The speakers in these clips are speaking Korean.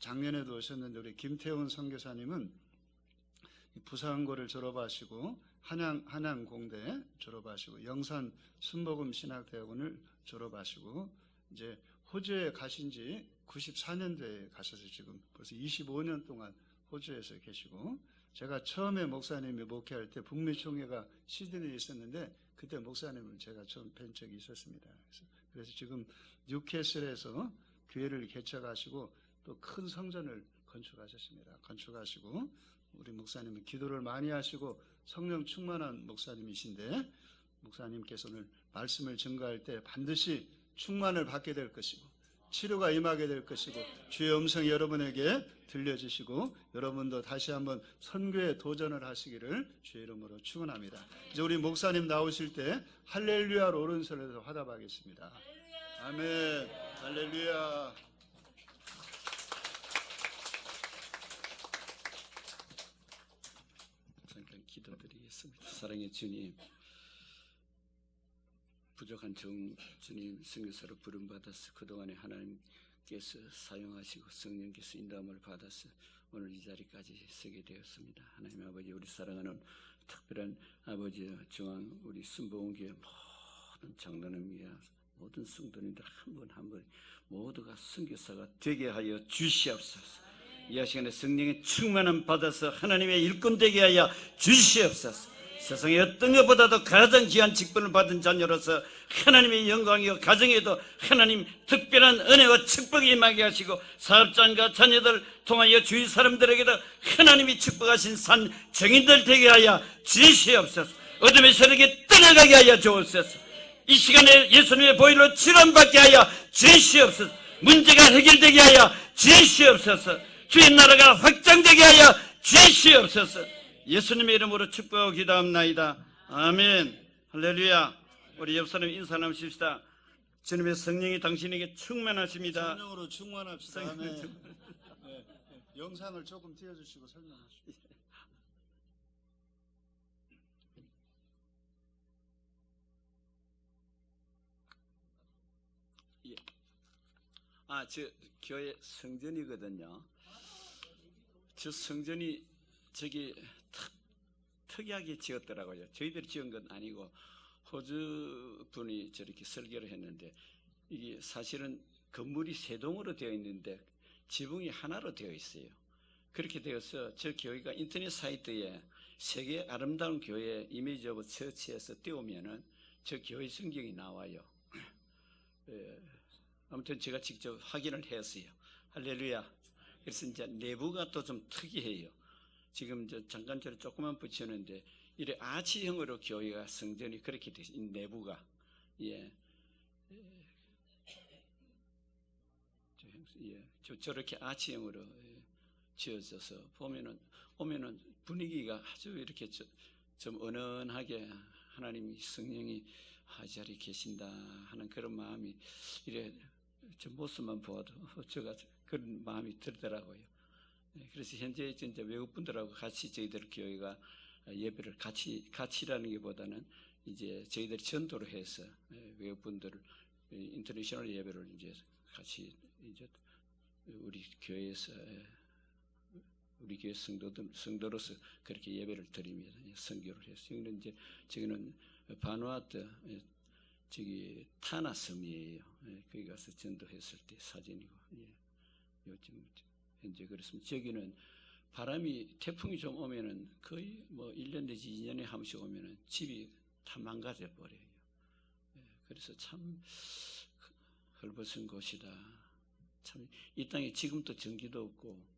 작년에도 오셨는데 우리 김태훈 선교사님은 부산고를 졸업하시고 한양공대 졸업하시고 영산 순복음 신학대학원을 졸업하시고 이제 호주에 가신 지 94년도에 가셔서 지금 벌써 25년 동안 호주에서 계시고, 제가 처음에 목사님이 목회할 때 북미 총회가 시드니에 있었는데 그때 목사님을 제가 처음 뵌 적이 있었습니다. 그래서 지금 뉴캐슬에서 교회를 개척하시고 또 큰 성전을 건축하셨습니다. 건축하시고 우리 목사님은 기도를 많이 하시고 성령 충만한 목사님이신데, 목사님께서 오늘 말씀을 증거할 때 반드시 충만을 받게 될 것이고 치료가 임하게 될 것이고 주의 음성이 여러분에게 들려주시고 여러분도 다시 한번 선교에 도전을 하시기를 주의 이름으로 축원합니다. 이제 우리 목사님 나오실 때 할렐루야로 오른손에서 화답하겠습니다. 아멘. 할렐루야. 잠깐 기도드리겠습니다. 사랑의 주님, 부족한 주님 선교사로 부름받아서 그동안에 하나님께서 사용하시고 성령께서 인도함을 받아서 오늘 이 자리까지 서게 되었습니다. 하나님 아버지, 우리 사랑하는 특별한 아버지 중앙 우리 순복음교회 모든 장로님이야 모든 성도님들 한 분 한 분 모두가 선교사가 되게 하여 주시옵소서. 이 시간에 성령의 충만함 받아서 하나님의 일꾼 되게 하여 주시옵소서. 세상에 어떤 것보다도 가장 귀한 직분을 받은 자녀로서 하나님의 영광이요 가정에도 하나님 특별한 은혜와 축복이 임하게 하시고 사업장과 자녀들 통하여 주위 사람들에게도 하나님이 축복하신 산 증인들 되게 하여 주시옵소서. 어둠의 세력에 떠나가게 하여 주옵소서. 이 시간에 예수님의 보혈로 치료받게 하여 주시옵소서. 문제가 해결되게 하여 주시옵소서. 주의 나라가 확장되게 하여 주시옵소서. 예수님의 이름으로 축복하고 기도합나이다. 아멘. 할렐루야. 우리 옆 사람 인사 나누십시다. 주님의 성령이 당신에게 충만하십니다. 성령으로 충만합시다. 아멘. 네. 영상을 조금 띄워주시고 설명하십시오. 예. 저 교회 성전이거든요. 저 성전이 저기 특이하게 지었더라고요. 저희들이 지은 건 아니고 호주 분이 저렇게 설계를 했는데, 이게 사실은 건물이 세 동으로 되어 있는데 지붕이 하나로 되어 있어요. 그렇게 되어서 저 교회가 인터넷 사이트에 세계 아름다운 교회 이미지 오브 처치에서 띄우면은 저 교회 성경이 나와요. 아무튼 제가 직접 확인을 했어요. 할렐루야. 그래서 이제 내부가 또 좀 특이해요. 지금 잠깐 저를 조금만 붙였는데 이래 아치형으로 교회가 성전이 그렇게 돼 있어요. 내부가 저렇게 아치형으로 지어져서 오면은 분위기가 아주 이렇게 좀 은은하게 하나님이 성령이 자리에 계신다 하는 그런 마음이 이래 저 모습만 보아도 제가 그런 마음이 들더라고요. 그래서 현재 이제 외국 분들하고 같이 저희들 교회가 예배를 같이라는 게보다는 이제 저희들이 전도를 해서 외국 분들을 인터내셔널 예배를 이제 같이 이제 우리 교회에서 우리 교회 성도로서 그렇게 예배를 드립니다. 선교를 해서 저기는 바누아투 저기 타나 섬이에요. 거기 가서 전도했을 때 사진이고 요즘 현재 그렇습니다. 저기는 바람이 태풍이 좀 오면은 거의 뭐 1년 내지 2년에 한 번씩 오면은 집이 다 망가져 버려요. 그래서 참 헐벗은 곳이다. 참 이 땅에 지금도 전기도 없고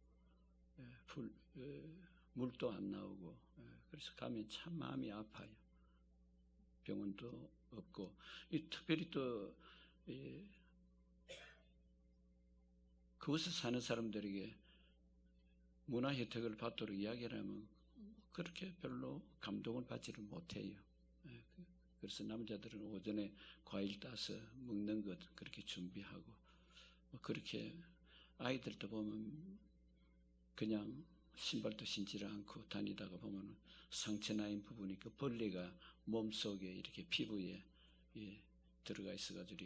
물도 안 나오고 그래서 가면 참 마음이 아파요. 병원도 없고 특별히 또 그곳에 사는 사람들에게 문화 혜택을 받도록 이야기를 하면 그렇게 별로 감동을 받지를 못해요. 그래서 남자들은 오전에 과일 따서 먹는 것 그렇게 준비하고 그렇게 아이들도 보면 그냥 신발도 신지를 않고 다니다가 보면 상처 나인 부분이 그 벌레가 몸속에 이렇게 피부에 들어가 있어가지고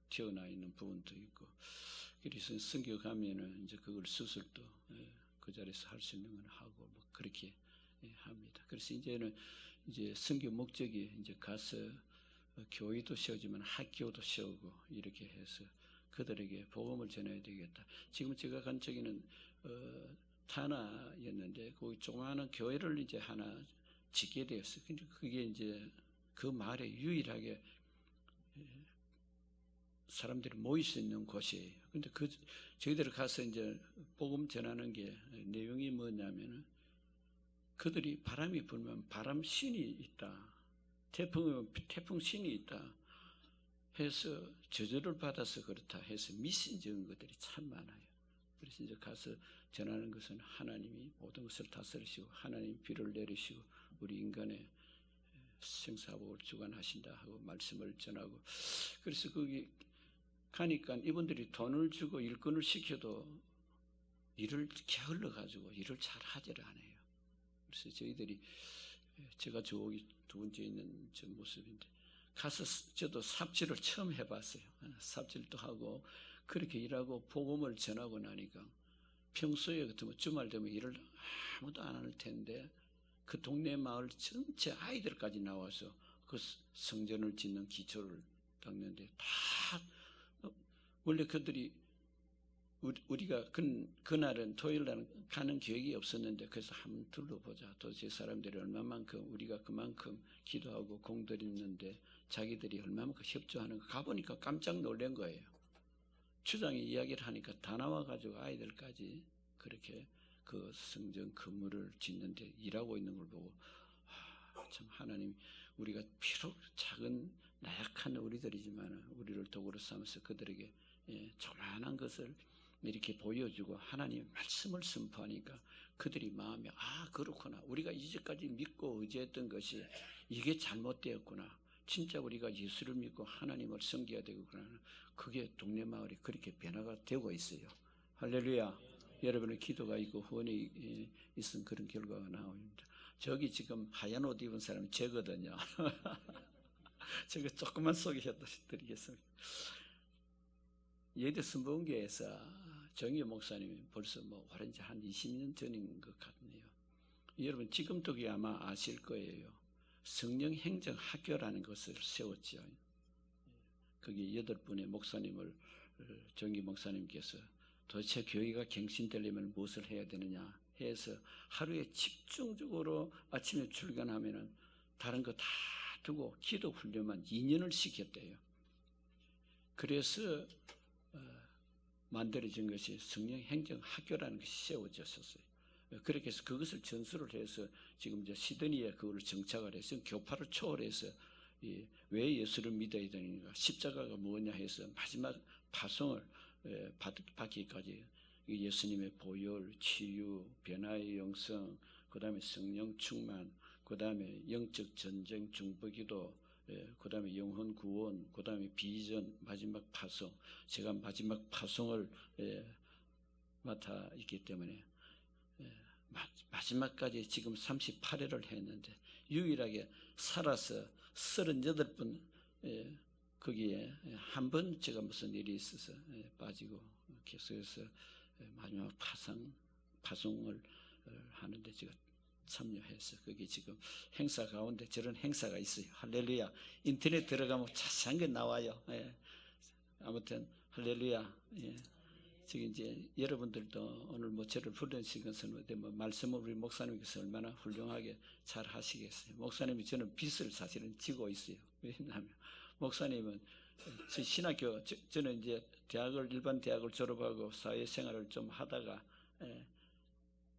튀어나와 있는 부분도 있고 그래서 선교 가면은 이제 그걸 수술도 그 자리에서 할 수 있는 건 하고 뭐 그렇게 합니다. 그래서 이제는 이제 선교 목적이 이제 가서 교회도 세우지만 학교도 세우고 이렇게 해서 그들에게 복음을 전해야 되겠다. 지금 제가 간 적에는 타나였는데 거기 조그마한 교회를 이제 하나 짓게 되었어요. 근데 그게 이제 그 마을에 유일하게 사람들이 모일 수 있는 곳이에요. 근데 저희들이 가서 이제 복음 전하는 게 내용이 뭐냐면은 그들이 바람이 불면 바람 신이 있다. 태풍이면 태풍 신이 있다. 해서 저주를 받아서 그렇다 해서 미신적인 것들이 참 많아요. 그래서 이제 가서 전하는 것은 하나님이 모든 것을 다스리시고 하나님 비를 내리시고 우리 인간의 생사복을 주관하신다 하고 말씀을 전하고 그래서 거기 가니까 이분들이 돈을 주고 일꾼을 시켜도 일을 게을러 가지고 일을 잘 하지를 않아요. 그래서 저희들이 제가 저기 두 번째 있는 저 모습인데 가서 저도 삽질을 처음 해봤어요. 삽질도 하고 그렇게 일하고 복음을 전하고 나니까 평소에 같으면 주말 되면 일을 아무도 안 할 텐데 그 동네 마을 전체 아이들까지 나와서 그 성전을 짓는 기초를 닦는데 다 원래 그들이 우리가 그날은 토요일날은 가는 계획이 없었는데 그래서 한번 둘러보자. 도대체 사람들이 얼마만큼 우리가 그만큼 기도하고 공들였는데 자기들이 얼마만큼 협조하는가 가보니까 깜짝 놀란 거예요. 추장이 이야기를 하니까 다 나와가지고 아이들까지 그렇게 그 성전 건물을 짓는데 일하고 있는 걸 보고 참 하나님 우리가 비록 작은 나약한 우리들이지만 우리를 도구로 삼아서 그들에게 조그마한 것을 이렇게 보여주고 하나님의 말씀을 선포하니까 그들이 마음에 그렇구나 우리가 이제까지 믿고 의지했던 것이 이게 잘못되었구나 진짜 우리가 예수를 믿고 하나님을 섬겨야 되겠구나 그게 동네 마을이 그렇게 변화가 되고 있어요. 할렐루야. 여러분의 기도가 있고 후원이 있은 그런 결과가 나옵니다. 저기 지금 하얀 옷 입은 사람이 저거든요. 제가 조금만 소개해드리겠습니다. 예대 선봉교에서 정희 목사님이 벌써 오랜 한 20년 전인 것 같네요. 여러분 지금도 아마 아실 거예요. 성령 행정 학교라는 것을 세웠죠. 거기 8분의 목사님을 정희 목사님께서 도대체 교회가 갱신되려면 무엇을 해야 되느냐 해서 하루에 집중적으로 아침에 출근하면은 다른 거 다 두고 기도 훈련만 2년을 시켰대요. 그래서 만들어진 것이 성령 행정 학교라는 것이 세워졌었어요. 그렇게 해서 그것을 전수를 해서 지금 이제 시드니에 그걸 정착을 해서 교파를 초월해서 왜 예수를 믿어야 되는가 십자가가 뭐냐 해서 마지막 파송을 받기까지 예수님의 보혈, 치유, 변화의 영성, 그 다음에 성령 충만, 그 다음에 영적 전쟁, 중보기도, 그 다음에 영혼 구원, 그 다음에 비전, 마지막 파송. 제가 마지막 파송을 맡아 있기 때문에 마지막까지 지금 38회를 했는데 유일하게 살아서 38번 거기에 한 번 제가 무슨 일이 있어서 빠지고 계속해서 마지막 파송을 하는데 제가 참여해서 거기 지금 행사 가운데 저런 행사가 있어요. 할렐루야. 인터넷 들어가면 자세한 게 나와요. 아무튼 할렐루야. 지금 이제 여러분들도 오늘 저를 부르신 것은 말씀을 우리 목사님께서 얼마나 훌륭하게 잘 하시겠어요. 목사님이 저는 빚을 사실은 지고 있어요. 왜냐하면 목사님은 신학교 저는 이제 일반 대학을 졸업하고 사회생활을 좀 하다가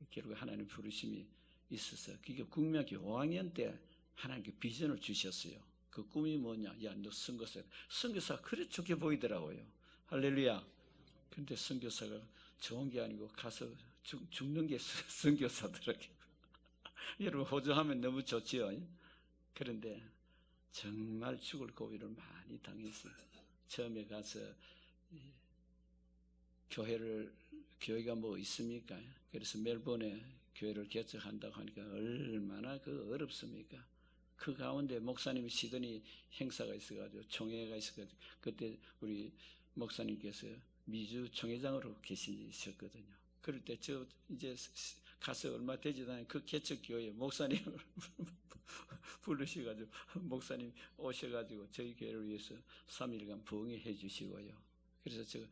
결국 하나님 부르심이 있어서 그게 국민학교 5학년 때 하나님께 비전을 주셨어요. 그 꿈이 뭐냐? 야, 너 선교사 그래 좋게 보이더라고요. 할렐루야. 근데 선교사가 좋은 게 아니고 가서 죽는 게 선교사더라고요. 여러분 호주하면 너무 좋지요. 그런데 정말 죽을 고비를 많이 당했어요. 처음에 가서 교회가 뭐 있습니까? 그래서 멜번에 교회를 개척한다고 하니까 얼마나 어렵습니까? 그 가운데 목사님이 시드니 행사가 있어가지고 총회가 있어가지고 그때 우리 목사님께서 미주 총회장으로 계시셨거든요. 그럴 때 저 이제 가서 얼마 되지도 않은 그 개척교회 목사님을 부르셔가지고 목사님 오셔가지고 저희 교회를 위해서 3일간 부흥해 주시고요. 그래서 제가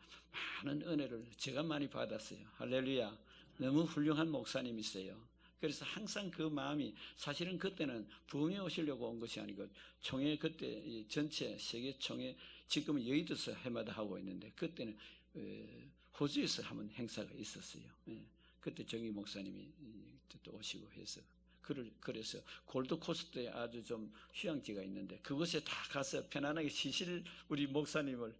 많은 은혜를 제가 많이 받았어요. 할렐루야. 너무 훌륭한 목사님이세요. 그래서 항상 그 마음이 사실은 그때는 부흥에 오시려고 온 것이 아니고 총회 그때 전체 세계 총회 지금은 여의도에서 해마다 하고 있는데 그때는 호주에서 한번 행사가 있었어요. 그때 정희 목사님이 또 오시고 해서 그래서 골드코스트에 아주 좀 휴양지가 있는데 그곳에 다 가서 편안하게 쉬실 우리 목사님을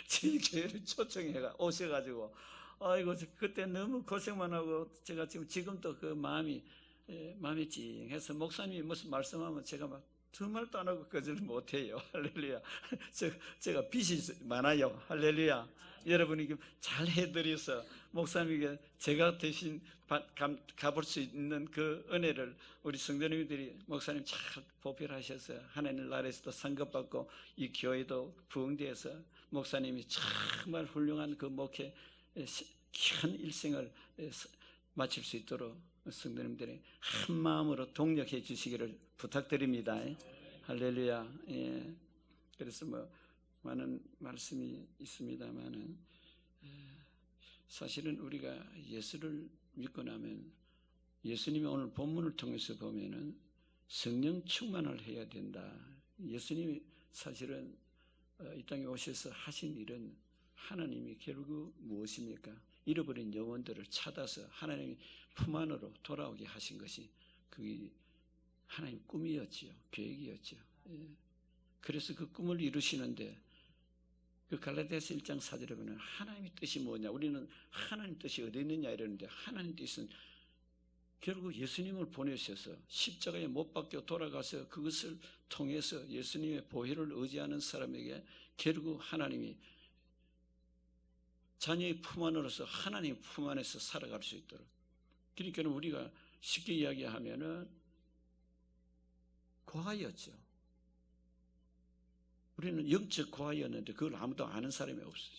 저희 교회를 초청해가 오셔가지고 아이고 그때 너무 고생만 하고 제가 지금도 그 마음이 찡해서 목사님이 무슨 말씀하면 제가 막 두 말도 안 하고 거절 못해요. 할렐루야. 제가 빚이 많아요. 할렐루야. 여러분이 잘 해드려서 목사님에게 제가 대신 가볼 수 있는 그 은혜를 우리 성도님들이 목사님 잘 보필하셔서 하나님 나라에서도 상급받고 이 교회도 부흥되어서 목사님이 정말 훌륭한 그 목회 큰 일생을 마칠 수 있도록 성도님들이 한 마음으로 동력해 주시기를 부탁드립니다. 할렐루야. 예. 그래서 많은 말씀이 있습니다만은 사실은 우리가 예수를 믿고 나면 예수님이 오늘 본문을 통해서 보면은 성령 충만을 해야 된다. 예수님이 사실은 이 땅에 오셔서 하신 일은 하나님이 결국 무엇입니까? 잃어버린 영혼들을 찾아서 하나님이 품 안으로 돌아오게 하신 것이 그게 하나님 꿈이었지요. 계획이었죠. 그래서 그 꿈을 이루시는데 그 갈라디아서 1장 4절에 보면 하나님의 뜻이 뭐냐? 우리는 하나님 뜻이 어디 있느냐 이러는데 하나님 뜻은 결국 예수님을 보내셔서 십자가에 못 박혀 돌아가서 그것을 통해서 예수님의 보혈을 의지하는 사람에게 결국 하나님이 자녀의 품 안으로서 하나님의 품 안에서 살아갈 수 있도록. 그러니까 우리가 쉽게 이야기하면은 고아였죠. 우리는 영적 고아였는데 그걸 아무도 아는 사람이 없어요.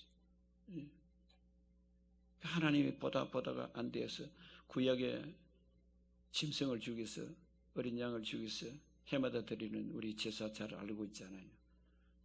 하나님이 보다가 안 돼서 구약에 짐승을 죽여서 어린 양을 죽여서 해마다 드리는 우리 제사 잘 알고 있잖아요.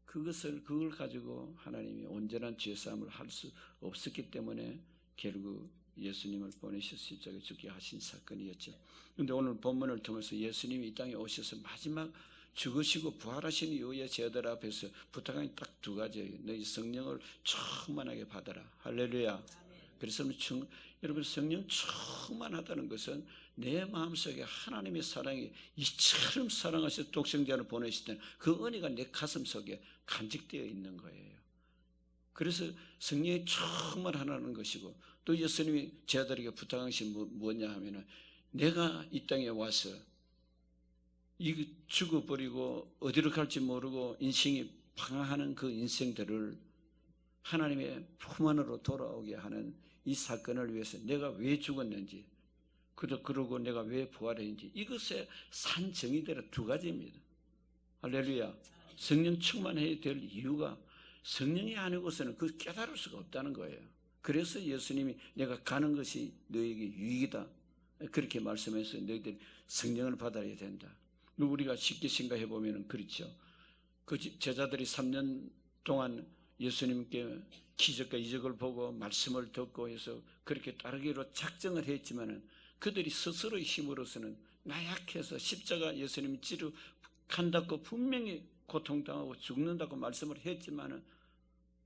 그걸 가지고 하나님이 온전한 죄사함을 할 수 없었기 때문에 결국 예수님을 보내셔서 십자가에 죽게 하신 사건이었죠. 그런데 오늘 본문을 통해서 예수님이 이 땅에 오셔서 마지막 죽으시고 부활하신 이후에 제자들 앞에서 부탁한 게 딱 두 가지예요. 너희 성령을 충만하게 받아라. 할렐루야. 그래서 여러분 성령 충만하다는 것은 내 마음속에 하나님의 사랑이 이처럼 사랑하셔서 독생자를 보내실 때는 그 은혜가 내 가슴 속에 간직되어 있는 거예요. 그래서 성령이 충만하라는 것이고 또 예수님이 제자들에게 부탁한 것이 뭐냐 하면은 내가 이 땅에 와서 이 죽어버리고 어디로 갈지 모르고 인생이 방황하는 그 인생들을 하나님의 품 안으로 돌아오게 하는 이 사건을 위해서 내가 왜 죽었는지 그러고 내가 왜 부활했는지 이것의 산정의대로 두 가지입니다. 할렐루야. 성령 충만해야 될 이유가 성령이 아니고서는 그 깨달을 수가 없다는 거예요. 그래서 예수님이 내가 가는 것이 너에게 유익이다 그렇게 말씀해서 너희들이 성령을 받아야 된다. 우리가 쉽게 생각해 보면 그렇죠. 그 제자들이 3년 동안 예수님께 기적과 이적을 보고 말씀을 듣고 해서 그렇게 따르기로 작정을 했지만은 그들이 스스로의 힘으로서는 나약해서 십자가 예수님이 지루 간다고 분명히 고통당하고 죽는다고 말씀을 했지만은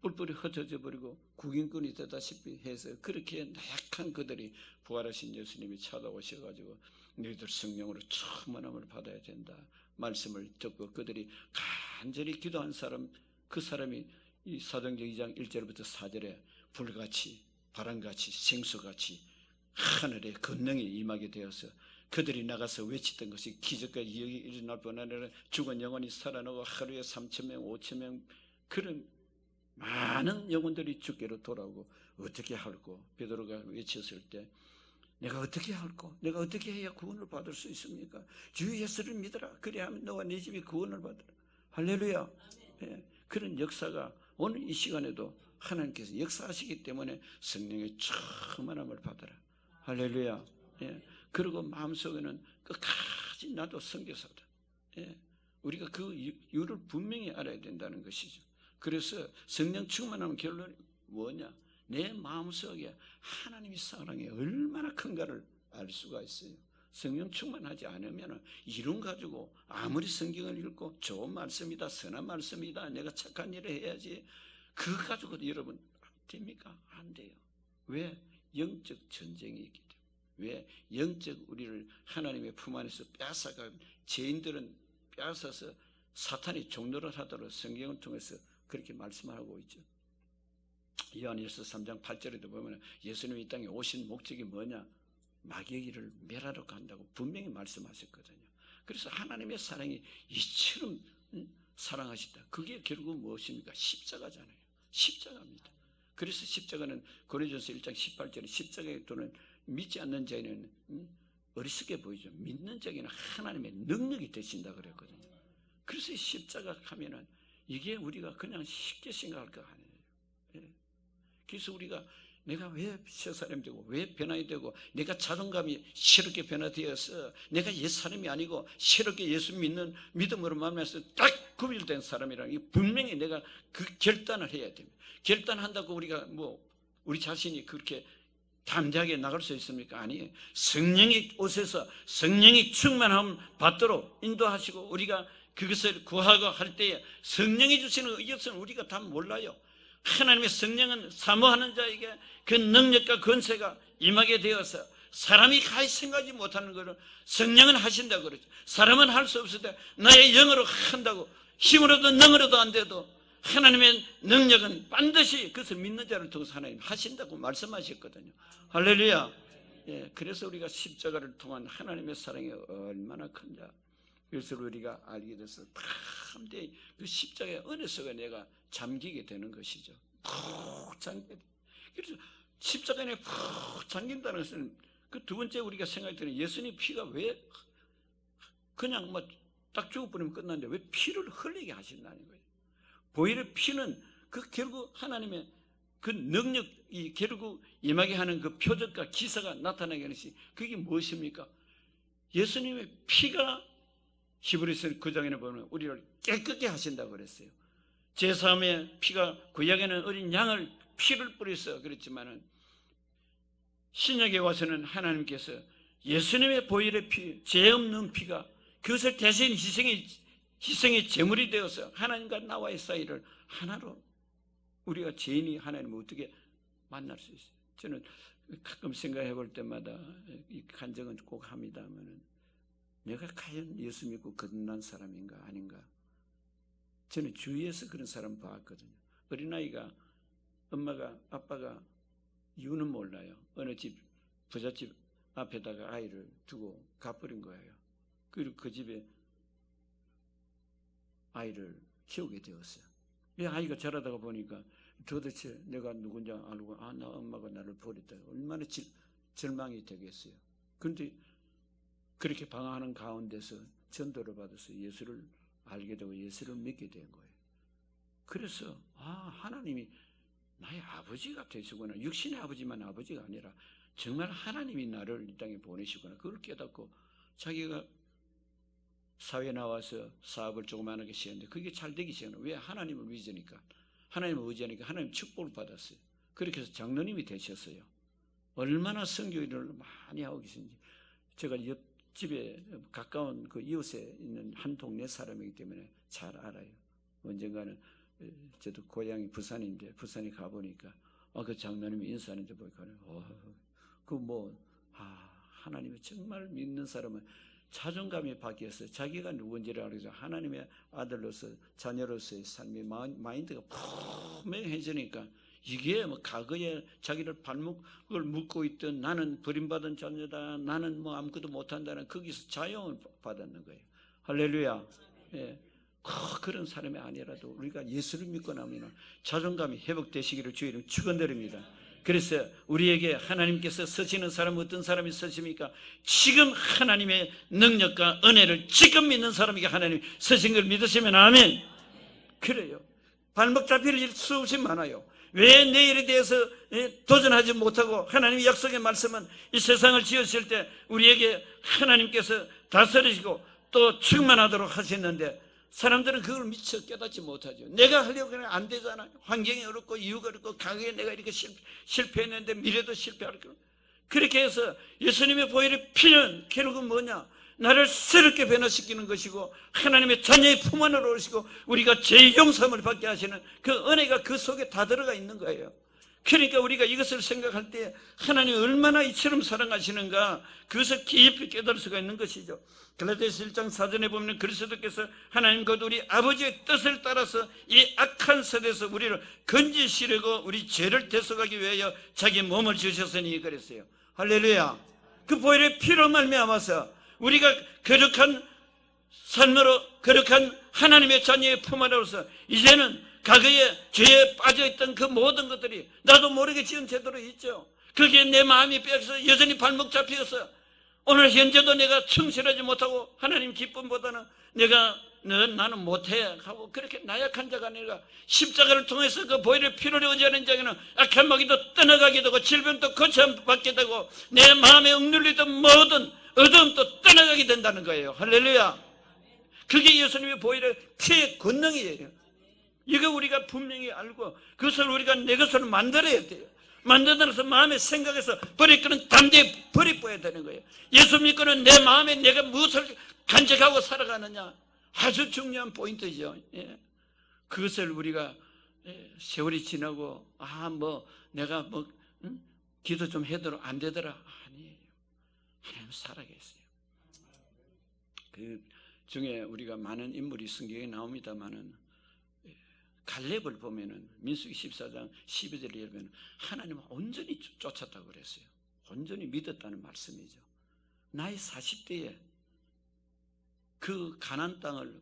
뿔뿔이 흩어져 버리고 구김꾼이 되다시피 해서 그렇게 나약한 그들이 부활하신 예수님이 찾아오셔가지고 너희들 성령으로 충만함을 받아야 된다 말씀을 듣고 그들이 간절히 기도한 사람 그 사람이 이 사도행전 2장 1절부터 4절에 불같이 바람같이 생수같이 하늘의 권능이 임하게 되어서 그들이 나가서 외치던 것이 기적과 이역이 일어날 뿐 아니라 죽은 영혼이 살아나고 하루에 3,000명 5,000명 그런 많은 영혼들이 주께로 돌아오고 어떻게 할꼬 베드로가 외쳤을 때 내가 어떻게 할꼬 내가 어떻게 해야 구원을 받을 수 있습니까? 주 예수를 믿어라 그래야만 너와 네 집이 구원을 받으라. 할렐루야. 예, 그런 역사가 오늘 이 시간에도 하나님께서 역사하시기 때문에 성령의 충만함을 받아라. 할렐루야. 예. 그리고 마음속에는 끝까지 나도 선교사다. 예. 우리가 그 이유를 분명히 알아야 된다는 것이죠. 그래서 성령 충만하면 결론이 뭐냐? 내 마음속에 하나님의 사랑이 얼마나 큰가를 알 수가 있어요. 성령 충만하지 않으면 이론 가지고 아무리 성경을 읽고 좋은 말씀이다, 선한 말씀이다, 내가 착한 일을 해야지, 그거 가지고도 여러분 됩니까? 안 돼요. 왜? 영적 전쟁이 있기 때문에. 왜? 영적 우리를 하나님의 품 안에서 빼앗아가 죄인들은 빼앗아서 사탄이 종노를 하도록 성경을 통해서 그렇게 말씀하고 있죠. 요한일서 3장 8절에도 보면 예수님이 이 땅에 오신 목적이 뭐냐? 마귀를 멸하러 간다고 분명히 말씀하셨거든요. 그래서 하나님의 사랑이 이처럼 사랑하시다. 그게 결국 무엇입니까? 십자가잖아요. 십자가입니다. 그래서 십자가는 고린도전서 1장 18절에 십자가의 도는 믿지 않는 자에는 어리석게 보이죠. 믿는 자에게는 하나님의 능력이 되신다 그랬거든요. 그래서 십자가 하면은 이게 우리가 그냥 쉽게 생각할 거 아니에요. 예. 그래서 우리가 내가 왜 새 사람이 되고 왜 변화가 되고 내가 자존감이 새롭게 변화되어서 내가 옛 사람이 아니고 새롭게 예수 믿는 믿음으로 만나서 딱 구별된 사람이라는 게 분명히 내가 그 결단을 해야 됩니다. 결단한다고 우리가 우리 자신이 그렇게 담대하게 나갈 수 있습니까? 아니에요. 성령이 오셔서 성령이 충만함 받도록 인도하시고 우리가 그것을 구하고 할 때에 성령이 주시는 이것은 우리가 다 몰라요. 하나님의 성령은 사모하는 자에게 그 능력과 권세가 임하게 되어서 사람이 가히 생각하지 못하는 것을 성령은 하신다고 그러죠. 사람은 할 수 없을 때 나의 영으로 한다고 힘으로도 능으로도 안 돼도 하나님의 능력은 반드시 그것을 믿는 자를 통해서 하나님 하신다고 말씀하셨거든요. 할렐루야. 예, 그래서 우리가 십자가를 통한 하나님의 사랑이 얼마나 큰지 그래서 우리가 알게 돼서 참되이 그 십자가의 은혜 속에 내가 잠기게 되는 것이죠. 푹 잠겨. 그래서 십자가 안에 푹 잠긴다는 것은 그 두 번째 우리가 생각이 드는 예수님 피가 왜 그냥 딱 죽어버리면 끝났는데 왜 피를 흘리게 하신다는 거예요. 보혈의 피는 그 결국 하나님의 그 능력이 결국 임하게 하는 그 표적과 기사가 나타나게 하는 것이 그게 무엇입니까? 예수님의 피가 히브리서 9장에 보면 우리를 깨끗게 하신다고 그랬어요. 제3의 피가 구약에는 어린 양을 피를 뿌려서 그랬지만은 신약에 와서는 하나님께서 예수님의 보혈의 피, 죄 없는 피가 그것을 대신 희생의 제물이 되어서 하나님과 나와의 사이를 하나로 우리가 죄인이 하나님을 어떻게 만날 수 있어요? 저는 가끔 생각해 볼 때마다 이 간증은 꼭 합니다만은 내가 과연 예수 믿고 거듭난 사람인가 아닌가? 저는 주위에서 그런 사람 봤거든요. 어린아이가 엄마가 아빠가 이유는 몰라요. 어느 집 부잣집 앞에다가 아이를 두고 가버린 거예요. 그리고 그 집에 아이를 키우게 되었어요. 이 아이가 자라다가 보니까 도대체 내가 누군지 알고 나 엄마가 나를 버렸다. 얼마나 절망이 되겠어요. 그런데 그렇게 방황하는 가운데서 전도를 받아서 예수를 알게 되고 예수를 믿게 된 거예요. 그래서 하나님이 나의 아버지가 되시구나. 육신의 아버지만 아버지가 아니라 정말 하나님이 나를 이 땅에 보내시구나. 그걸 깨닫고 자기가 사회에 나와서 사업을 조그만하게 시작했는데 그게 잘 되기 시작해요. 왜? 하나님을 믿으니까. 하나님을 의지하니까 하나님 축복을 받았어요. 그렇게 해서 장로님이 되셨어요. 얼마나 선교 일을 많이 하고 계신지. 제가 옆집에 가까운 그 이웃에 있는 한 동네 사람이기 때문에 잘 알아요. 언젠가는 저도 고향이 부산인데 부산에 가보니까 그 장로님이 인사하는데 보니까 하나님을 정말 믿는 사람은 자존감이 바뀌어서 자기가 누군지를 알아서 하나님의 아들로서 자녀로서의 삶의 마인드가 분명해지니까 이게 과거에 자기를 발목을 묶고 있던 나는 버림받은 자녀다, 나는 아무것도 못한다는 거기서 자유를 받았는 거예요. 할렐루야. 예. 그런 사람이 아니라도 우리가 예수를 믿고 나면 자존감이 회복되시기를 주의 이름 축원드립니다. 그래서 우리에게 하나님께서 쓰시는 사람은 어떤 사람이 쓰십니까? 지금 하나님의 능력과 은혜를 지금 믿는 사람에게 하나님 쓰신 걸 믿으시면 아멘. 그래요. 발목 잡힐 일 수없이 많아요. 왜 내일에 대해서 도전하지 못하고, 하나님의 약속의 말씀은 이 세상을 지으실 때 우리에게 하나님께서 다스리시고 또 충만하도록 하셨는데, 사람들은 그걸 미처 깨닫지 못하죠. 내가 하려고 하면 안 되잖아요. 환경이 어렵고 이유가 어렵고 과거에 내가 이렇게 실패했는데 미래도 실패할 거고. 그렇게 해서 예수님의 보혈의 피는 결국은 뭐냐? 나를 새롭게 변화시키는 것이고 하나님의 자녀의 품 안으로 오시고 우리가 죄의 용서함을 받게 하시는 그 은혜가 그 속에 다 들어가 있는 거예요. 그러니까 우리가 이것을 생각할 때 하나님이 얼마나 이처럼 사랑하시는가, 그것을 깊이 깨달을 수가 있는 것이죠. 갈라디아서 1장 4절에 보면 그리스도께서 하나님 곧 우리 아버지의 뜻을 따라서 이 악한 세대에서 우리를 건지시려고 우리 죄를 대속하기 위하여 자기 몸을 주셨으니 그랬어요. 할렐루야. 그 보혈의 피로 말미암아서 우리가 거룩한 삶으로, 거룩한 하나님의 자녀의 품 안으로서 이제는 과거에 죄에 빠져있던 그 모든 것들이 나도 모르게 지은 죄들이 있죠. 그게 내 마음이 빼앗겨서 여전히 발목 잡혀서 오늘 현재도 내가 충실하지 못하고 하나님 기쁨보다는 나는 못해 하고 그렇게 나약한 자가 아니라 십자가를 통해서 그 보혈의 피를 의지하는 자에게는 악한 마귀도 떠나가게 되고 질병도 고쳐받게 되고 내 마음에 억눌리던 모든 어두움도 떠나가게 된다는 거예요. 할렐루야. 그게 예수님의 보혈의 피의 권능이에요. 이거 우리가 분명히 알고 그것을 우리가 내 것으로 만들어야 돼요. 만들어서 마음의 생각에서 버릴 거는 담대히 버려야 되는 거예요. 예수 믿고는 내 마음에 내가 무엇을 간직하고 살아가느냐, 아주 중요한 포인트죠. 예. 그것을 우리가 세월이 지나고 내가 기도 좀 해도 안 되더라, 아니에요. 하나님 살아계세요. 그 중에 우리가 많은 인물이 성경에 나옵니다만은 갈렙을 보면은 민수기 14장 12절에 보면 하나님을 온전히 쫓았다고 그랬어요. 온전히 믿었다는 말씀이죠. 나이 40대에 그 가나안 땅을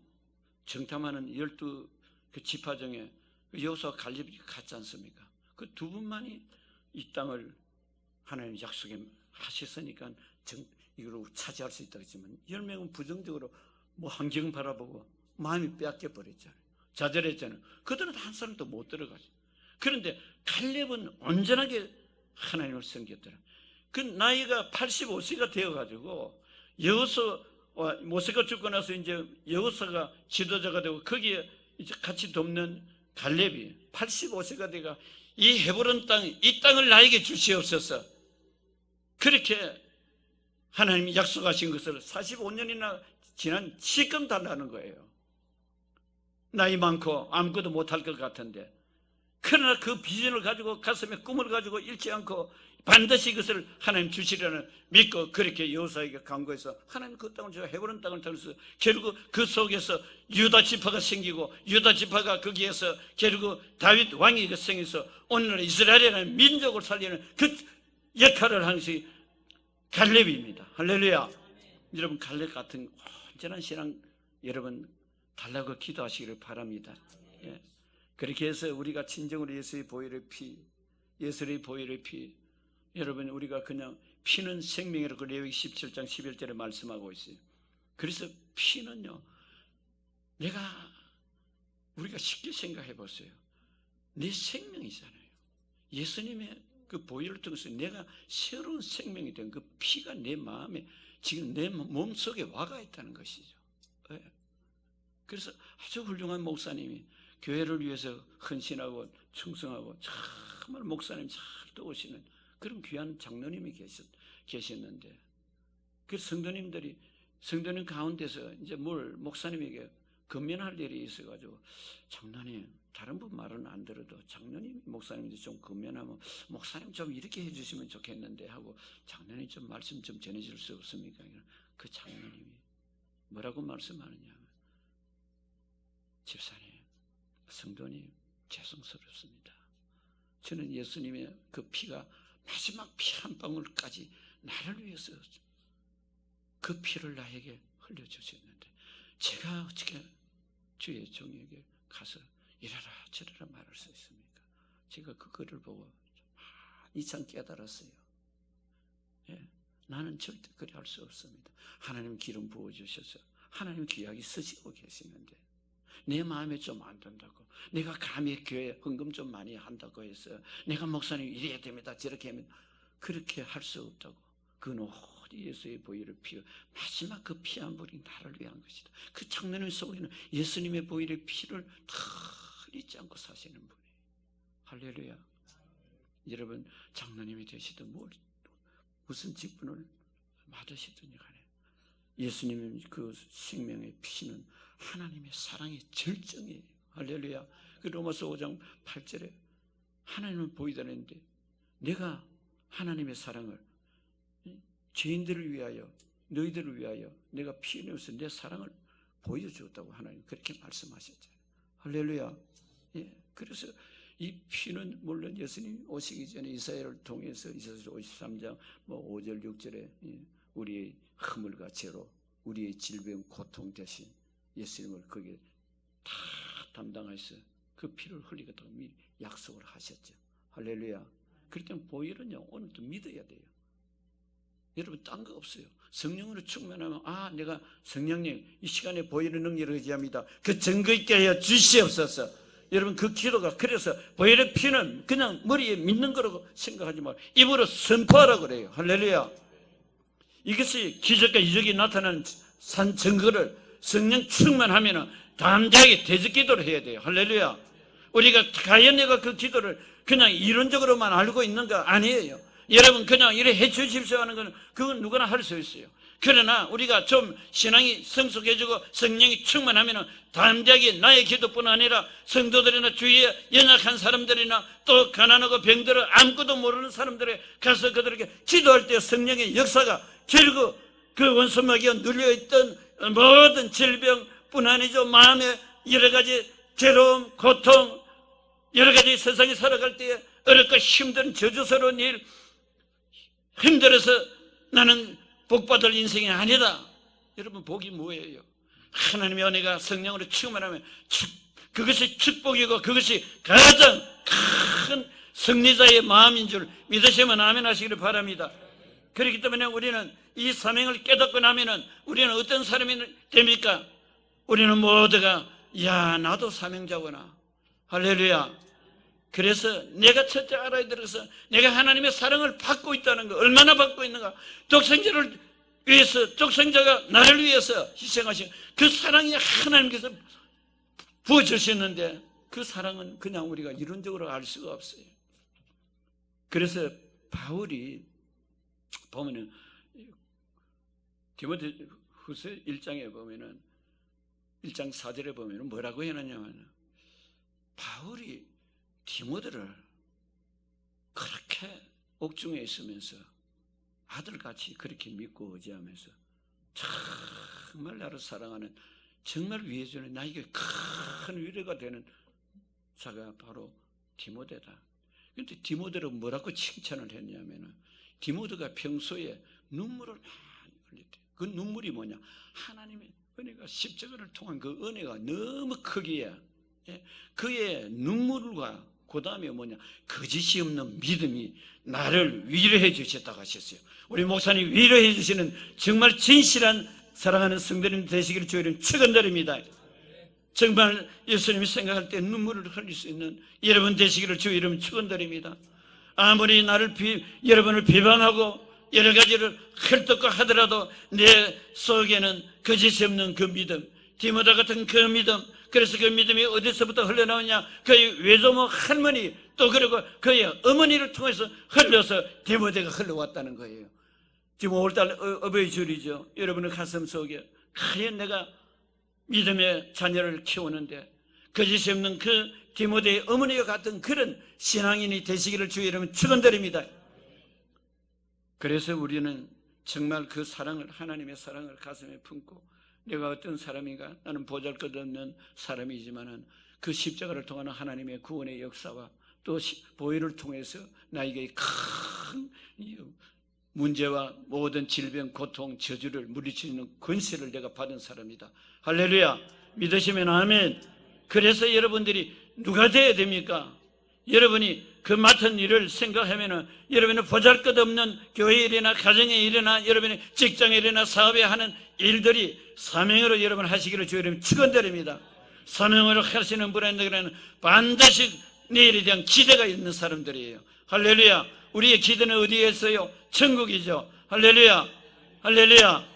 정탐하는 12 그 지파 중에 여호수아와 갈렙이 갔지 않습니까? 그 두 분만이 이 땅을 하나님 약속에 하셨으니까 이걸 차지할 수 있다고 했지만 10명은 부정적으로 환경 바라보고 마음이 빼앗겨 버렸잖아요. 좌절했잖아요. 그들은 한 사람도 못 들어가죠. 그런데 갈렙은 온전하게 하나님을 섬겼더라. 그 나이가 85세가 되어가지고 여호수아와 모세가 죽고 나서 이제 여호수아가 지도자가 되고 거기에 이제 같이 돕는 갈렙이 85세가 되가 이 헤브론 땅, 이 땅을 나에게 주시옵소서. 그렇게 하나님이 약속하신 것을 45년이나 지난 지금 달라는 거예요. 나이 많고 아무것도 못할 것 같은데, 그러나 그 비전을 가지고 가슴에 꿈을 가지고 잃지 않고 반드시 그것을 하나님 주시려는 믿고 그렇게 여호수아에게 간구해서 하나님 그 땅을 주어 헤브론 땅을 통해서 결국 그 속에서 유다 지파가 생기고 유다 지파가 거기에서 결국 다윗 왕이 생겨서 오늘날 이스라엘이라는 민족을 살리는 그 역할을 하는 것이 갈렙입니다. 할렐루야. 여러분 갈렙 같은 온전한 신앙 여러분 달라고 기도하시기를 바랍니다. 예. 그렇게 해서 우리가 진정으로 예수의 보혈의 피, 예수의 보혈의 피, 여러분 우리가 그냥 피는 생명이라고 레위기 17장 11절에 말씀하고 있어요. 그래서 피는요, 우리가 쉽게 생각해 보세요. 내 생명이잖아요. 예수님의 그 보혈을 통해서 내가 새로운 생명이 된 그 피가 내 마음에 지금 내 몸속에 와가 있다는 것이죠. 예. 그래서 아주 훌륭한 목사님이 교회를 위해서 헌신하고 충성하고 정말 목사님 잘 도우시는 그런 귀한 장로님이 계셨는데, 그 성도님 가운데서 이제 목사님에게 건면할 일이 있어가지고, 장로님 다른 분 말은 안 들어도 장로님 목사님한테 좀 건면하면 목사님 좀 이렇게 해주시면 좋겠는데 하고, 장로님 좀 말씀 좀 전해줄 수 없습니까? 그 장로님이 뭐라고 말씀하느냐, 집사님, 성도님 죄송스럽습니다. 저는 예수님의 그 피가 마지막 피 한 방울까지 나를 위해서 그 피를 나에게 흘려주셨는데 제가 어떻게 주의 종에게 가서 이래라 저래라 말할 수 있습니까? 제가 그 글을 보고 이참 깨달았어요. 예, 나는 절대 그리 할 수 없습니다. 하나님 기름 부어주셔서 하나님 귀하게 쓰시고 계시는데 내 마음에 좀 안 든다고, 내가 감히 교회 헌금 좀 많이 한다고 해서 내가 목사님 이래야 됩니다, 저렇게 하면 그렇게 할 수 없다고. 그건 오직 예수의 보혈의 피, 마지막 그 피 한 불이 나를 위한 것이다. 그 장로님 속에는 예수님의 보혈의 피를 다 잊지 않고 사시는 분이에요. 할렐루야. 여러분, 장로님이 되시든 무슨 직분을 받으시든지 간에 예수님의 그 생명의 피는 하나님의 사랑의 절정이에요. 할렐루야. 그 로마서 5장 8절에 하나님은 보이다는데 내가 하나님의 사랑을 죄인들을 위하여, 너희들을 위하여 내가 피 흘려서 내 사랑을 보여주었다고 하나님 그렇게 말씀하셨잖아요. 할렐루야. 예. 그래서 이 피는 물론 예수님 오시기 전에 이사야를 통해서 이사야 53장 5절 6절에 우리의 허물과 죄로 우리의 질병 고통 대신 예수님을 거기에 다 담당해서 그 피를 흘리겠다고 미리 약속을 하셨죠. 할렐루야. 그렇기 때문에 보혈은요, 오늘도 믿어야 돼요. 여러분, 딴 거 없어요. 성령으로 충만하면, 내가 성령님 이 시간에 보혈의 능력을 의지합니다, 그 증거 있게 하여 주시옵소서. 여러분, 그 기도가, 그래서 보혈의 피는 그냥 머리에 믿는 거라고 생각하지 말고 입으로 선포하라고 그래요. 할렐루야. 이것이 기적과 이적이 나타나는 산 증거를 성령 충만하면 담대하게 대적 기도를 해야 돼요. 할렐루야. 우리가 과연 내가 그 기도를 그냥 이론적으로만 알고 있는가? 아니에요. 여러분, 그냥 이래 해 주십시오 하는 건 그건 누구나 할 수 있어요. 그러나 우리가 좀 신앙이 성숙해지고 성령이 충만하면 담대하게 나의 기도뿐 아니라 성도들이나 주위에 연약한 사람들이나 또 가난하고 병들어 아무것도 모르는 사람들에 가서 그들에게 기도할 때 성령의 역사가 결국 그 원수마귀가 눌려있던 모든 질병뿐 아니죠, 마음의 여러 가지 괴로움, 고통, 여러 가지 세상에 살아갈 때에 어렵고 힘든 저주스러운 일, 힘들어서 나는 복받을 인생이 아니다. 여러분, 복이 뭐예요? 하나님의 은혜가 성령으로 충만하면 그것이 축복이고 그것이 가장 큰 승리자의 마음인 줄 믿으시면 아멘 하시기를 바랍니다. 그렇기 때문에 우리는 이 사명을 깨닫고 나면은 우리는 어떤 사람이 됩니까? 우리는 모두가 나도 사명자구나. 할렐루야. 그래서 내가 첫째 알아야 들어서 내가 하나님의 사랑을 받고 있다는 거, 얼마나 받고 있는가. 독생자를 위해서, 독생자가 나를 위해서 희생하신 그 사랑이 하나님께서 부어주셨는데 그 사랑은 그냥 우리가 이론적으로 알 수가 없어요. 그래서 바울이 보면은 디모데후서 1장에 보면은 1장 4절에 보면은 뭐라고 해놨냐면, 바울이 디모데를 그렇게 옥중에 있으면서 아들같이 그렇게 믿고 의지하면서 정말 나를 사랑하는, 정말 위해주는 나에게 큰 위로가 되는 자가 바로 디모데다. 그런데 디모데를 뭐라고 칭찬을 했냐면은, 디모데가 평소에 눈물을 많이 흘렸대. 그 눈물이 뭐냐? 하나님의 은혜가, 십자가를 통한 그 은혜가 너무 크기에 그의 눈물과 그 다음에 뭐냐? 거짓이 없는 믿음이 나를 위로해 주셨다고 하셨어요. 우리 목사님 위로해 주시는 정말 진실한 사랑하는 성도님 되시기를 주의를 축원드립니다. 정말 예수님이 생각할 때 눈물을 흘릴 수 있는 여러분 되시기를 주의 이름 축원드립니다. 아무리 여러분을 비방하고 여러 가지를 헐떡고 하더라도 내 속에는 거짓이 없는 그 믿음, 디모데 같은 그 믿음. 그래서 그 믿음이 어디서부터 흘러나오냐? 그의 외조모 할머니, 또 그리고 그의 어머니를 통해서 흘러서 디모데가 흘러왔다는 거예요. 지금 5월달 어버이 주일이죠. 여러분의 가슴 속에 과연 내가 믿음의 자녀를 키우는데 거짓이 없는 그 디모데의 어머니와 같은 그런 신앙인이 되시기를 주의 이름으로 축원드립니다. 그래서 우리는 정말 그 사랑을, 하나님의 사랑을 가슴에 품고, 내가 어떤 사람인가? 나는 보잘것없는 사람이지만은 그 십자가를 통하는 하나님의 구원의 역사와 또 보혈을 통해서 나에게 큰 문제와 모든 질병, 고통, 저주를 물리치는 권세를 내가 받은 사람이다. 할렐루야. 믿으시면 아멘. 그래서 여러분들이 누가 되어야 됩니까? 여러분이 그 맡은 일을 생각하면은 여러분은 보잘것없는 교회 일이나 가정의 일이나 여러분의 직장의 일이나 사업에 하는 일들이 사명으로 여러분 하시기를 주의 이름으로 축원드립니다. 사명을 하시는 분에게는 반드시 내일에 대한 기대가 있는 사람들이에요. 할렐루야. 우리의 기대는 어디에 있어요? 천국이죠. 할렐루야. 할렐루야.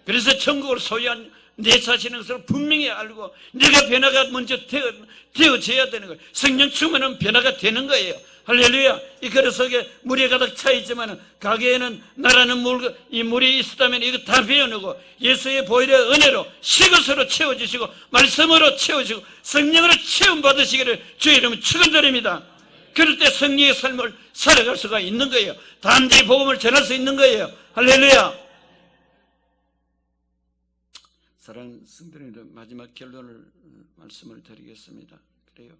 그래서 천국을 소유한 내 자신의 것을 분명히 알고 내가 변화가 먼저 되어져야 되는 거예요. 성령 충만은 변화가 되는 거예요. 할렐루야. 이 그릇 속에 물이 가득 차 있지만 가게에는 나라는 이 물이 있었다면 이거 다 비워내고 예수의 보혈의 은혜로 식것으로 채워주시고 말씀으로 채워주시고 성령으로 체험받으시기를 주의 이름으로 축원드립니다. 그럴 때 성령의 삶을 살아갈 수가 있는 거예요. 단지 복음을 전할 수 있는 거예요. 할렐루야. 사랑하는 성도님들, 마지막 결론을 말씀을 드리겠습니다. 그래요.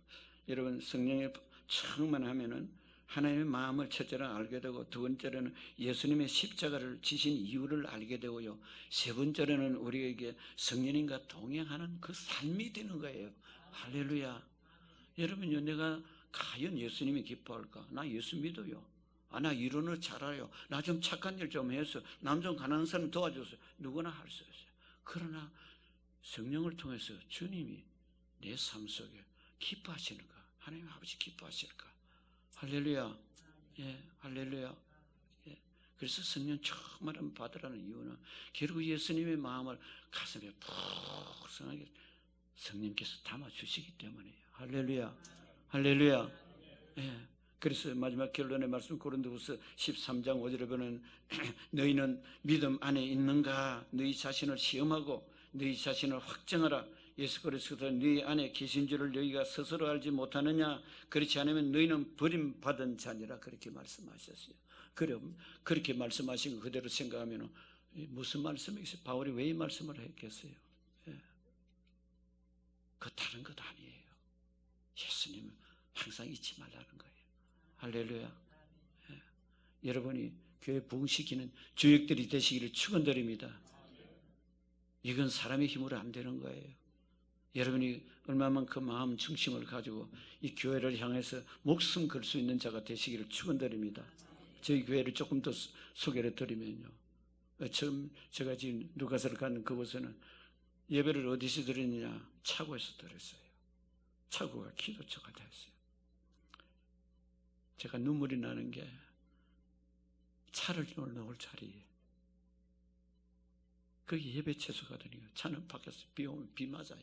여러분, 성령의 충만하면은 하나님의 마음을 첫째로 알게 되고, 두 번째로는 예수님의 십자가를 지신 이유를 알게 되고요, 세 번째로는 우리에게 성령님과 동행하는 그 삶이 되는 거예요. 할렐루야. 여러분요, 내가 과연 예수님이 기뻐할까? 나 예수 믿어요. 나 이론을 잘 알아요. 나 좀 착한 일 좀 해서 남 좀 가난한 사람 도와줬어요. 누구나 할 수 있어요. 그러나 성령을 통해서 주님이 내 삶 속에 기뻐하시는가? 하나님 아버지 기뻐하실까? 할렐루야. 예, 할렐루야. 예. 그래서 성령 충만함을 받으라는 이유는 결국 예수님의 마음을 가슴에 푹성하게 성령께서 담아주시기 때문이에요. 할렐루야. 할렐루야. 예. 그래서 마지막 결론의 말씀 고린도후서 13장 5절에 보면 너희는 믿음 안에 있는가? 너희 자신을 시험하고 너희 자신을 확정하라. 예수 그리스도 너희 안에 계신 줄을 너희가 스스로 알지 못하느냐? 그렇지 않으면 너희는 버림받은 자니라. 그렇게 말씀하셨어요. 그럼 그렇게 말씀하신 거 그대로 생각하면 무슨 말씀이겠어요? 바울이 왜 이 말씀을 했겠어요? 예. 그 다른 것 아니에요. 예수님은 항상 잊지 말라는 거예요. 할렐루야. 예. 여러분이 교회 부흥시키는 주역들이 되시기를 축원드립니다. 이건 사람의 힘으로 안 되는 거예요. 여러분이 얼마만큼 마음 중심을 가지고 이 교회를 향해서 목숨 걸 수 있는 자가 되시기를 축원드립니다. 저희 교회를 조금 더 소개를 드리면요, 처음 제가 지금 누가서를 가는 그곳에는 예배를 어디서 드렸느냐? 차고에서 드렸어요. 차고가 기도처가 됐어요. 제가 눈물이 나는 게 차를 넣을 자리에 거기 예배 채소가더니 차는 밖에서 비 오면 비 맞아요.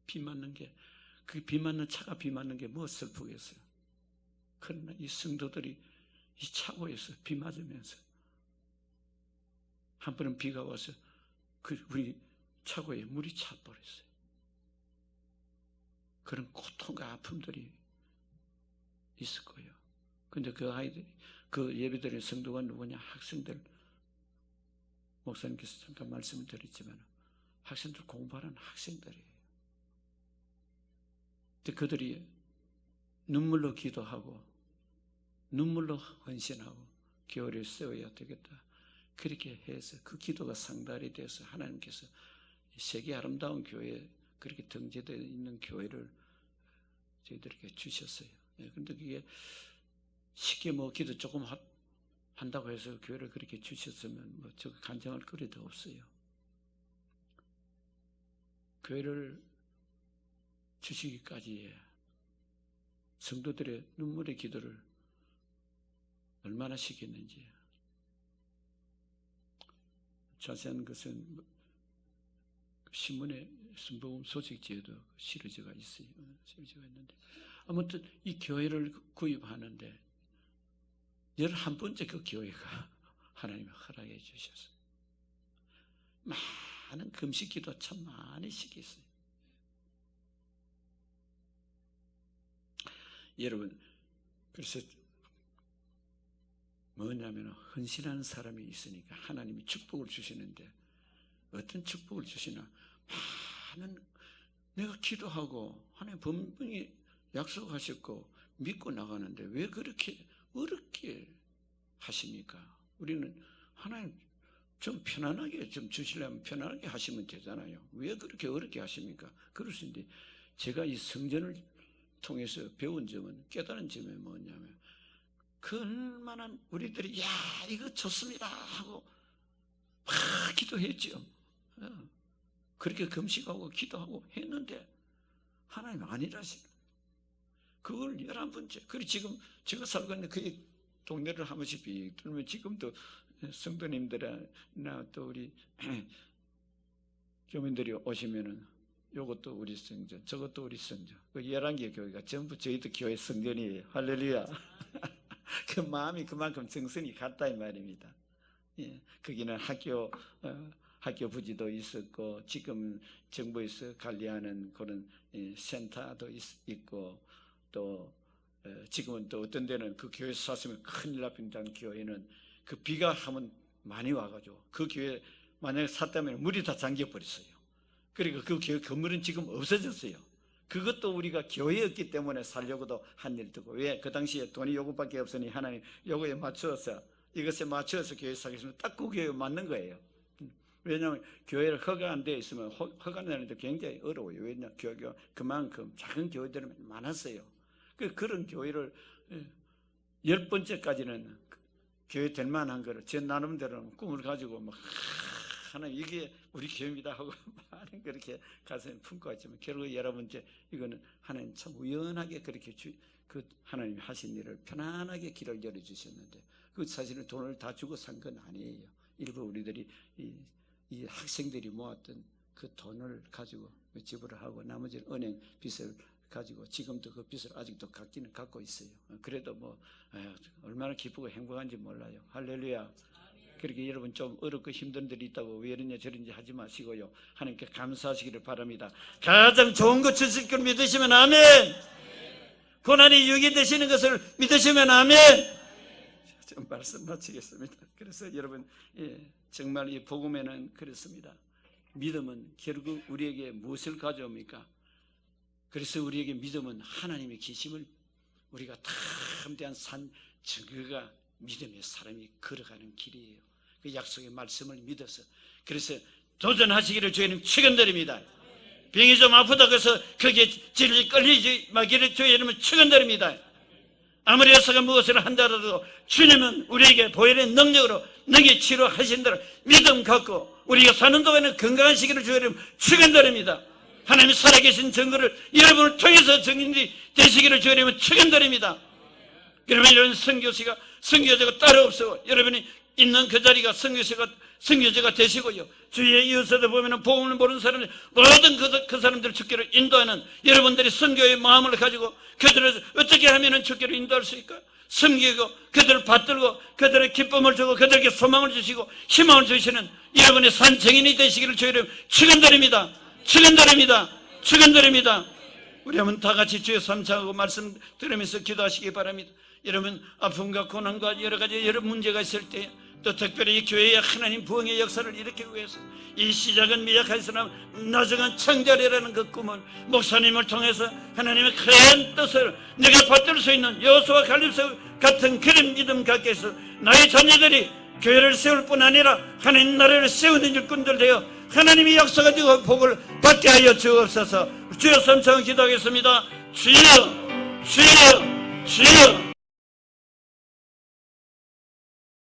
비 맞는 게, 그 비 맞는 차가 비 맞는 게 뭐 슬프겠어요. 그러나 이 성도들이 이 차고에서 비 맞으면서 한 번은 비가 와서 그 우리 차고에 물이 차버렸어요. 그런 고통과 아픔들이 있을 거예요. 근데 그 아이들이, 그 예배드린 성도가 누구냐? 학생들. 목사님께서 잠깐 말씀을 드렸지만 학생들, 공부하는 학생들이에요. 근데 그들이 눈물로 기도하고 눈물로 헌신하고 교회를 세워야 되겠다. 그렇게 해서 그 기도가 상달이 돼서 하나님께서 세계 아름다운 교회, 그렇게 등재되어 있는 교회를 저희들에게 주셨어요. 그런데 그게 쉽게 뭐 기도 조금 한다고 해서 교회를 그렇게 주셨으면 뭐 저 간증할 거리도 없어요. 교회를 주시기까지의 성도들의 눈물의 기도를 얼마나 시켰는지 자세한 것은 신문에 순복음 소식지에도 시리즈가 있어요. 시리즈가 있는데 아무튼 이 교회를 구입하는데 11번째 그 교회가 하나님이 허락해 주셔서 많은 금식 기도 참 많이 시켰어요. 여러분, 그래서 뭐냐면 헌신하는 사람이 있으니까 하나님이 축복을 주시는데 어떤 축복을 주시나? 많은, 내가 기도하고 하나님 분명히 약속하셨고 믿고 나가는데 왜 그렇게 어렵게 하십니까? 우리는 하나님 좀 편안하게 좀 주시려면 편안하게 하시면 되잖아요. 왜 그렇게 어렵게 하십니까? 그럴 수 있는데 제가 이 성전을 통해서 배운 점은, 깨달은 점이 뭐냐면 그 얼마나 우리들이 야 이거 좋습니다 하고 막 기도했죠. 그렇게 금식하고 기도하고 했는데 하나님 아니라시는 그걸 11번째. 그리고 지금 제가 살고 있는 그 동네를 한 번씩 비틀면 지금도 성도님들이나 또 우리 교민들이 오시면은 요것도 우리 성전, 저것도 우리 성전. 그 11개 교회가 전부 저희도 교회 성전이에요. 할렐루야. 그 마음이 그만큼 정성이 같다 이 말입니다. 예, 거기는 학교 부지도 있었고 지금 정부에서 관리하는 그런 센터도 있고 또 지금은 또 어떤 데는 그 교회에서 샀으면 큰일 났던 교회는 그 비가 하면 많이 와가지고 그 교회 만약에 샀다면 물이 다 잠겨버렸어요. 그리고 그 교회 건물은 지금 없어졌어요. 그것도 우리가 교회였기 때문에 살려고도 한 일이고 왜? 그 당시에 돈이 요것밖에 없으니 하나님 요거에 맞추어서 이것에 맞추어서 교회 사겠습니다. 딱 그 교회에 맞는 거예요. 왜냐하면 교회를 허가 안 돼 있으면 허가 내는데 굉장히 어려워요. 왜냐하면 교회가 그만큼 작은 교회들은 많았어요. 그런 교회를 10번째까지는 교회 될 만한 거를 제 나름대로 꿈을 가지고 막 하나님 이게 우리 교회입니다 하고 많은 그렇게 가슴에 품고 왔지만 결국 11번째 이거는 하나님 참 우연하게 그렇게 그 하나님이 하신 일을 편안하게 길을 열어주셨는데 그 사실은 돈을 다 주고 산 건 아니에요. 일부 우리들이 이 학생들이 모았던 그 돈을 가지고 지불을 하고 나머지는 은행 빚을 가지고 지금도 그 빚을 아직도 갖기는 갖고 있어요. 그래도 뭐 얼마나 기쁘고 행복한지 몰라요. 할렐루야. 그렇게 여러분 좀 어렵고 힘든 일이 있다고 왜 이러냐 저러냐 하지 마시고요. 하나님께 감사하시기를 바랍니다. 가장 좋은 것 주실 걸 믿으시면 아멘. 고난이 유익이 되시는 것을 믿으시면 아멘. 좀 말씀 마치겠습니다. 그래서 여러분 정말 이 복음에는 그렇습니다. 믿음은 결국 우리에게 무엇을 가져옵니까? 그래서 우리에게 믿음은 하나님의 계심을 우리가 탐대한 산 증거가 믿음의 사람이 걸어가는 길이에요. 그 약속의 말씀을 믿어서 그래서 도전하시기를 저희는 축원드립니다. 병이 좀 아프다고 해서 거기에 질질 끌리지 마기를 저희는 축원드립니다. 아무리 의사가 무엇을 한다라도 주님은 우리에게 보혈의 능력으로 능히 치료하신 대로 믿음 갖고 우리가 사는 동안에는 건강한 시기를 주여는 축원드립니다. 하나님이 살아계신 증거를 여러분을 통해서 증인이 되시기를 주여는 축원드립니다. 그러면 이런 선교제가 따로 없어 여러분이 있는 그 자리가 선교제가 되시고요. 주위에 이웃에도 보면 복음을 모르는 사람들 모든 그 사람들을 주께로 인도하는 여러분들이 선교의 마음을 가지고 그들을 어떻게 하면 주께로 인도할 수 있을까? 섬기고 그들을 받들고 그들의 기쁨을 주고 그들에게 소망을 주시고 희망을 주시는 여러분의 산 증인이 되시기를 주여를 축원드립니다. 축원드립니다. 축원드립니다. 우리 한번 다 같이 주여 삼창하고 말씀 들으면서 기도하시기 바랍니다. 여러분 아픔과 고난과 여러 가지 여러 문제가 있을 때 또 특별히 이 교회의 하나님 부흥의 역사를 일으키기 위해서 이 시작은 미약하였으나 나중은 창절이라는 그 꿈을 목사님을 통해서 하나님의 큰 뜻을 내가 받들 수 있는 여호수아 갈렙서 같은 그런 믿음 갖게 해서 나의 자녀들이 교회를 세울 뿐 아니라 하나님 나라를 세우는 일꾼들 되어 하나님이 약속하시고 복을 받게 하여 주옵소서. 주여 삼창 기도하겠습니다. 주여 주여 주여